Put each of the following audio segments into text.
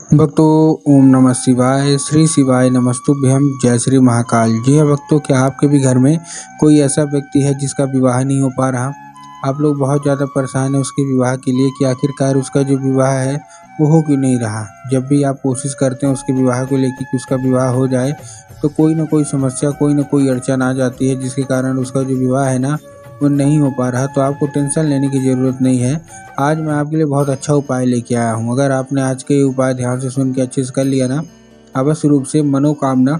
भक्तों, ओम नमः शिवाय, श्री शिवाय नमस्तुभ्यम, जय श्री महाकाल। जी हाँ भक्तों, क्या आपके भी घर में कोई ऐसा व्यक्ति है जिसका विवाह नहीं हो पा रहा? आप लोग बहुत ज़्यादा परेशान हैं उसके विवाह के लिए कि आखिरकार उसका जो विवाह है वो हो क्यों नहीं रहा। जब भी आप कोशिश करते हैं उसके विवाह को लेकर कि उसका विवाह हो जाए, तो कोई ना कोई समस्या, कोई ना कोई अड़चन आ जाती है जिसके कारण उसका जो विवाह है ना वो नहीं हो पा रहा। तो आपको टेंशन लेने की ज़रूरत नहीं है। आज मैं आपके लिए बहुत अच्छा उपाय लेके आया हूँ। अगर आपने आज के ये उपाय ध्यान से सुन के अच्छे से कर लिया ना, अवश्य रूप से मनोकामना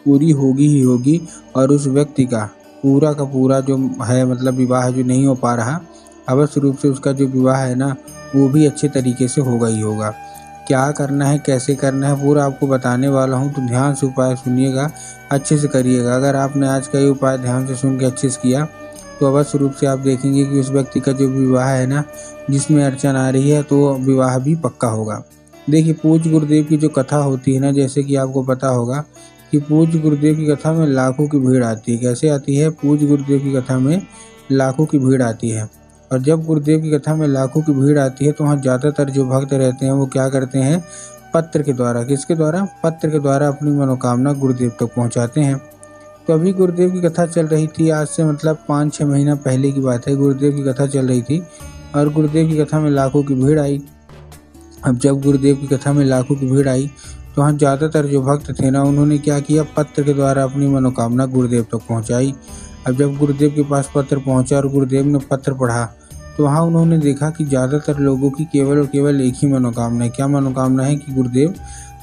पूरी होगी ही होगी और उस व्यक्ति का पूरा जो है मतलब विवाह जो नहीं हो पा रहा, अवश्य रूप से उसका जो विवाह है ना वो भी अच्छे तरीके से होगा ही होगा। क्या करना है, कैसे करना है, पूरा आपको बताने वाला हूँ, तो ध्यान से उपाय सुनिएगा, अच्छे से करिएगा। अगर आपने आज का ये उपाय ध्यान से सुन के अच्छे से किया तो अवश्य रूप से आप देखेंगे कि उस व्यक्ति का जो विवाह है ना जिसमें अड़चन आ रही है तो विवाह भी पक्का होगा। देखिए, पूज्य गुरुदेव की जो कथा होती है ना, जैसे कि आपको पता होगा कि पूज्य गुरुदेव की कथा में लाखों की भीड़ आती है। कैसे आती है? पूज्य गुरुदेव की कथा में लाखों की भीड़ आती है। और जब गुरुदेव की कथा में लाखों की भीड़ आती है तो वहाँ ज़्यादातर जो भक्त रहते हैं वो क्या करते हैं, पत्र के द्वारा, किसके द्वारा? पत्र के द्वारा अपनी मनोकामना गुरुदेव तक पहुँचाते हैं। तो अभी गुरुदेव की कथा चल रही थी, आज से मतलब 5-6 महीना पहले की बात है। गुरुदेव की कथा चल रही थी और गुरुदेव की कथा में लाखों की भीड़ आई। अब जब गुरुदेव की कथा में लाखों की भीड़ आई तो वहाँ ज़्यादातर जो भक्त थे ना उन्होंने क्या किया, पत्र के द्वारा अपनी मनोकामना गुरुदेव तक पहुँचाई। अब जब गुरुदेव के पास पत्र पहुँचा और गुरुदेव ने पत्र पढ़ा तो वहाँ उन्होंने देखा कि ज़्यादातर लोगों की केवल और केवल एक ही मनोकामना है। क्या मनोकामना है? कि गुरुदेव,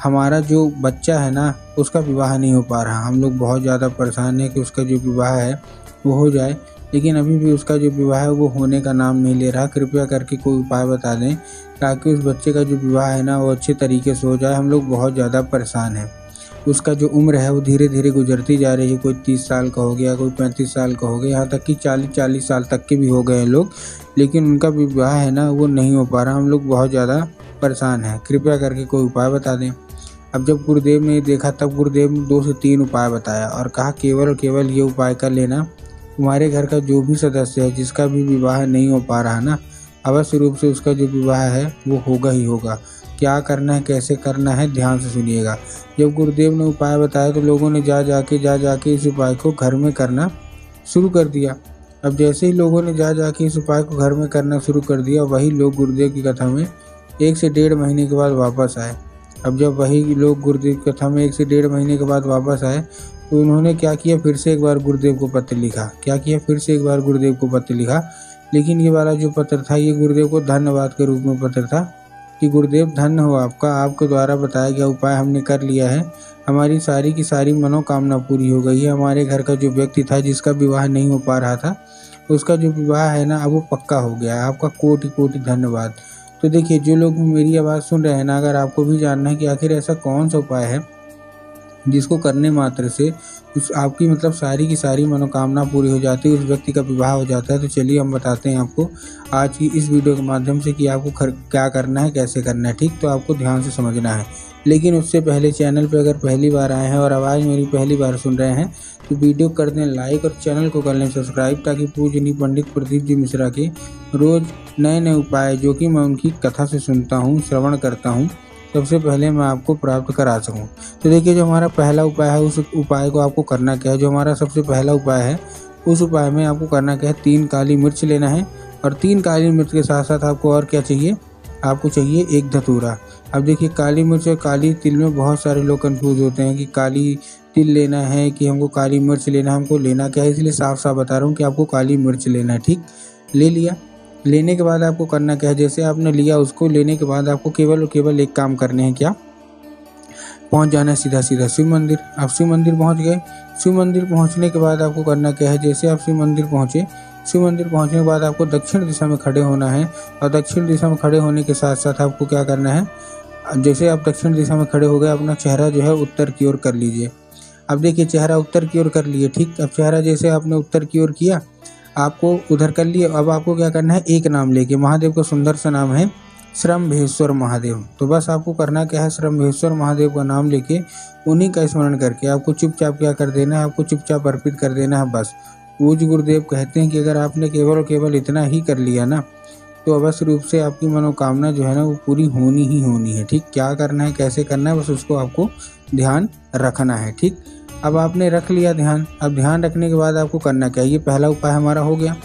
हमारा जो बच्चा है ना उसका विवाह नहीं हो पा रहा। हम लोग बहुत ज़्यादा परेशान हैं कि उसका जो विवाह है वो हो जाए, लेकिन अभी भी उसका जो विवाह है वो होने का नाम नहीं ले रहा। कृपया करके कोई उपाय बता दें ताकि उस बच्चे का जो विवाह है ना वो अच्छे तरीके से हो जाए। हम लोग बहुत ज़्यादा परेशान हैं। उसका जो उम्र है वो धीरे धीरे गुजरती जा रही है। कोई 30 साल का हो गया, कोई 35 साल का हो गया, यहाँ तक कि 40 साल तक के भी हो गए हैं लोग, लेकिन उनका विवाह है ना वो नहीं हो पा रहा। हम लोग बहुत ज़्यादा परेशान हैं, कृपया करके कोई उपाय बता दें। अब जब गुरुदेव ने देखा तब गुरुदेव ने 2 से 3 उपाय बताया और कहा केवल और केवल ये उपाय कर लेना, तुम्हारे घर का जो भी सदस्य है जिसका भी विवाह नहीं हो पा रहा ना, अवश्य रूप से उसका जो विवाह है वो होगा ही होगा। क्या करना है, कैसे करना है, ध्यान से सुनिएगा। जब गुरुदेव ने उपाय बताया तो लोगों ने जा जाके इस उपाय को घर में करना शुरू कर दिया। अब जैसे ही लोगों ने जा जाके इस उपाय को घर में करना शुरू कर दिया, वही लोग गुरुदेव की कथा में 1 से 1.5 महीने के बाद वापस आए। अब जब वही लोग गुरुदेव की कथा में 1 से 1.5 महीने के बाद वापस आए तो उन्होंने क्या किया, फिर से एक बार गुरुदेव को पत्र लिखा। क्या किया? फिर से एक बार गुरुदेव को पत्र लिखा, लेकिन ये वाला जो पत्र था ये गुरुदेव को धन्यवाद के रूप में पत्र था कि गुरुदेव धन्य हो आपका, आपके द्वारा बताया गया उपाय हमने कर लिया है, हमारी सारी की सारी मनोकामना पूरी हो गई है। हमारे घर का जो व्यक्ति था जिसका विवाह नहीं हो पा रहा था उसका जो विवाह है ना अब वो पक्का हो गया है। आपका कोटि कोटि धन्यवाद। तो देखिए, जो लोग मेरी आवाज़ सुन रहे हैं ना, अगर आपको भी जानना है कि आखिर ऐसा कौन सा उपाय है जिसको करने मात्र से उस आपकी मतलब सारी की सारी मनोकामना पूरी हो जाती है, उस व्यक्ति का विवाह हो जाता है, तो चलिए हम बताते हैं आपको आज की इस वीडियो के माध्यम से कि आपको क्या करना है, कैसे करना है। ठीक, तो आपको ध्यान से समझना है। लेकिन उससे पहले चैनल पे अगर पहली बार आए हैं और आवाज़ मेरी पहली बार सुन रहे हैं तो वीडियो कर दें लाइक और चैनल को कर लें सब्सक्राइब, ताकि पूजनीय पंडित प्रदीप जी मिश्रा के रोज़ नए नए उपाय जो कि मैं उनकी कथा से सुनता हूँ, श्रवण करता हूँ, सबसे पहले मैं आपको प्राप्त करा सकूं। तो देखिए, जो हमारा पहला उपाय है उस उपाय को आपको करना क्या है। जो हमारा सबसे पहला उपाय है उस उपाय में आपको करना क्या है, 3 काली मिर्च लेना है और 3 काली मिर्च के साथ साथ आपको और क्या चाहिए, आपको चाहिए 1 धतूरा। अब देखिए, काली मिर्च और काली तिल में बहुत सारे लोग कंफ्यूज होते हैं कि काली तिल लेना है कि हमको काली मिर्च लेना है, हमको लेना क्या है। इसलिए साफ साफ बता रहा हूँ कि आपको काली मिर्च लेना है। ठीक, ले लिया। लेने के बाद आपको करना क्या है, जैसे आपने लिया उसको लेने के बाद आपको केवल और केवल एक काम करने हैं, क्या, पहुंच जाना है सीधा सीधा शिव मंदिर। आप शिव मंदिर पहुंच गए। शिव मंदिर पहुंचने के बाद आपको करना क्या है, जैसे आप शिव मंदिर पहुंचे, शिव मंदिर पहुंचने के बाद आपको दक्षिण दिशा में खड़े होना है और दक्षिण दिशा में खड़े होने के साथ साथ आपको क्या करना है, जैसे आप दक्षिण दिशा में खड़े हो गए अपना चेहरा जो है उत्तर की ओर कर लीजिए। अब देखिए, चेहरा उत्तर की ओर कर लिए। ठीक, अब चेहरा जैसे आपने उत्तर की ओर किया, आपको उधर कर लिए। अब आपको क्या करना है, एक नाम लेके, महादेव का सुंदर सा नाम है श्रम्भेश्वर महादेव। तो बस आपको करना क्या है, श्रम्भेश्वर महादेव का नाम लेके उन्हीं का स्मरण करके आपको चुपचाप क्या कर देना है, आपको चुपचाप अर्पित कर देना है। बस पूज्य गुरुदेव कहते हैं कि अगर आपने केवल और केवल इतना ही कर लिया ना तो अवश्य रूप से आपकी मनोकामना जो है ना वो पूरी होनी ही होनी है। ठीक, क्या करना है, कैसे करना है, बस उसको आपको ध्यान रखना है। ठीक, अब आपने रख लिया ध्यान। अब ध्यान रखने के बाद आपको करना क्या है, ये पहला उपाय हमारा हो गया।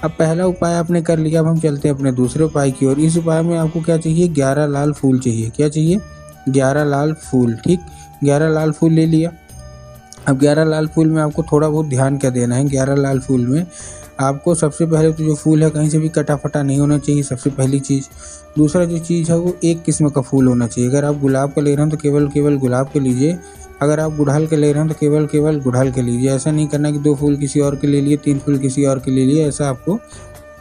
अब पहला उपाय आपने कर लिया, अब हम चलते हैं अपने दूसरे उपाय की ओर। इस उपाय में आपको क्या चाहिए, 11 लाल फूल चाहिए। क्या चाहिए, 11 लाल फूल। ठीक, 11 लाल फूल ले लिया। अब 11 लाल फूल में आपको थोड़ा बहुत ध्यान क्या देना है, 11 लाल फूल में आपको सबसे पहले तो जो फूल है कहीं से भी कटा फटा नहीं होना चाहिए, सबसे पहली चीज़। दूसरा जो चीज़ है वो एक किस्म का फूल होना चाहिए। अगर आप गुलाब का ले रहे हैं तो केवल गुलाब के लीजिए। अगर आप गुड़हल के ले रहे हैं तो केवल गुड़हल के लीजिए। ऐसा नहीं करना कि 2 फूल किसी और के ले लिए, 3 फूल किसी और के ले लिए, ऐसा आपको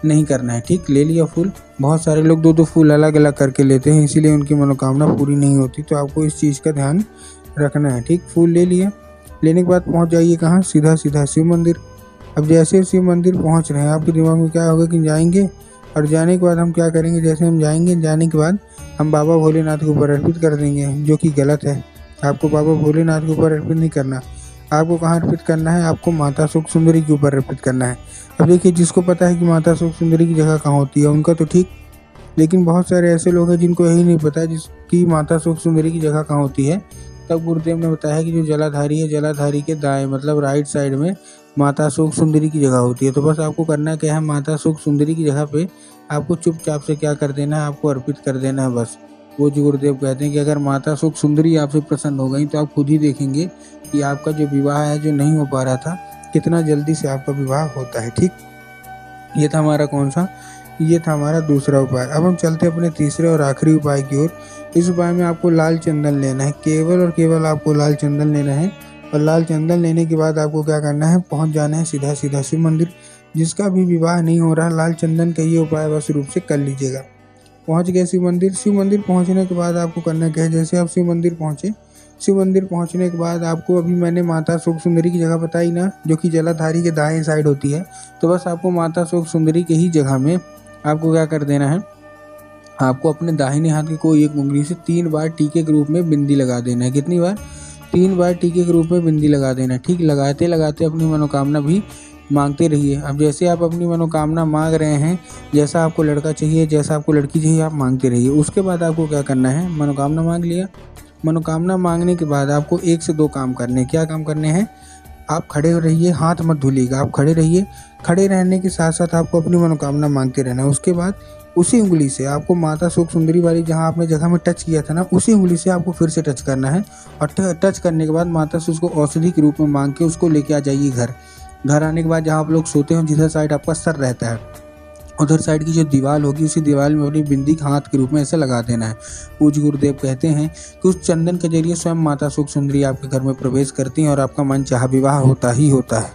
नहीं करना है। ठीक, ले लिया फूल। बहुत सारे लोग 2-2 फूल अलग अलग करके लेते हैं, इसीलिए उनकी मनोकामना पूरी नहीं होती, तो आपको इस चीज़ का ध्यान रखना है। ठीक, फूल ले लिया। लेने के बाद पहुंच जाइए कहाँ, सीधा शिव मंदिर। अब जैसे शिव मंदिर पहुंच रहे हैं, आपके दिमाग में क्या होगा कि जाएंगे, और जाने के बाद हम क्या करेंगे, जैसे हम जाएंगे, जाने के बाद हम बाबा भोलेनाथ के ऊपर अर्पित कर देंगे, जो कि गलत है। आपको बाबा भोलेनाथ के ऊपर अर्पित नहीं करना। आपको कहाँ अर्पित करना है, आपको माता सुख सुंदरी के ऊपर अर्पित करना है। अब देखिए, जिसको पता है कि माता सुख सुंदरी की जगह कहाँ होती है उनका तो ठीक, लेकिन बहुत सारे ऐसे लोग हैं जिनको यही नहीं पता जिसकी माता सुख सुंदरी की जगह कहाँ होती है। तब गुरुदेव ने बताया कि जो जलाधारी है, जलाधारी के दाएं मतलब राइट साइड में माता सुख सुंदरी की जगह होती है। तो बस आपको करना क्या है, माता सुख सुंदरी की जगह पे आपको चुपचाप से क्या कर देना है, आपको अर्पित कर देना है बस। वो जो गुरुदेव कहते हैं कि अगर माता सुख सुंदरी आपसे प्रसन्न हो गई तो आप खुद ही देखेंगे कि आपका जो विवाह है, जो नहीं हो पा रहा था, कितना जल्दी से आपका विवाह होता है। ठीक, ये था हमारा कौन सा, ये था हमारा दूसरा उपाय। अब हम चलते हैं अपने तीसरे और आखिरी उपाय की ओर। इस उपाय में आपको लाल चंदन लेना है, केवल और केवल आपको लाल चंदन लेना है। और लाल चंदन लेने के बाद आपको क्या करना है, पहुंच जाना है सीधा शिव मंदिर। जिसका भी विवाह नहीं हो रहा, लाल चंदन का ये उपाय बस रूप से कर लीजिएगा। पहुंच गए शिव मंदिर पहुंचने के बाद आपको करना क्या है, जैसे आप शिव मंदिर पहुंचे, शिव मंदिर पहुंचने के बाद आपको, अभी मैंने माता सुख सुंदरी की जगह बताई ना, जो कि जलाधारी के दाएं साइड होती है, तो बस आपको माता सुख सुंदरी के ही जगह में आपको क्या कर देना है, आपको अपने दाहिने हाथ की कोई एक उंगली से 3 बार टीके के रूप में बिंदी लगा देना है। कितनी बार, 3 बार टीके के रूप में बिंदी लगा देना है। ठीक, लगाते लगाते अपनी मनोकामना भी मांगते रहिए। अब जैसे आप अपनी मनोकामना मांग रहे हैं, जैसा आपको लड़का चाहिए, जैसा आपको लड़की चाहिए, आप मांगते रहिए। उसके बाद आपको क्या करना है, मनोकामना मांग लिया। मनोकामना मांगने के बाद आपको 1 से 2 काम करने हैं। क्या काम करने हैं, आप खड़े रहिए, हाथ मत धुलिएगा, आप खड़े रहिए। खड़े रहने के साथ साथ आपको अपनी मनोकामना मांगते रहना है। उसके बाद उसी उंगली से आपको माता सुख सुंदरी वाली जहां आपने जगह में टच किया था ना, उसी उंगली से आपको फिर से टच करना है। और टच करने के बाद माता से उसको औषधि के रूप में मांग के उसको लेके आ जाइए घर। घर आने के बाद जहाँ आप लोग सोते हो, जिधर साइड आपका सर रहता है, उधर साइड की जो दीवार होगी, उसी दीवार में अपनी बिंदी हाथ के रूप में ऐसे लगा देना है। पूज्य गुरुदेव कहते हैं कि उस चंदन के जरिए स्वयं माता सुख सुंदरी आपके घर में प्रवेश करती हैं और आपका मन चाहा विवाह होता ही होता है।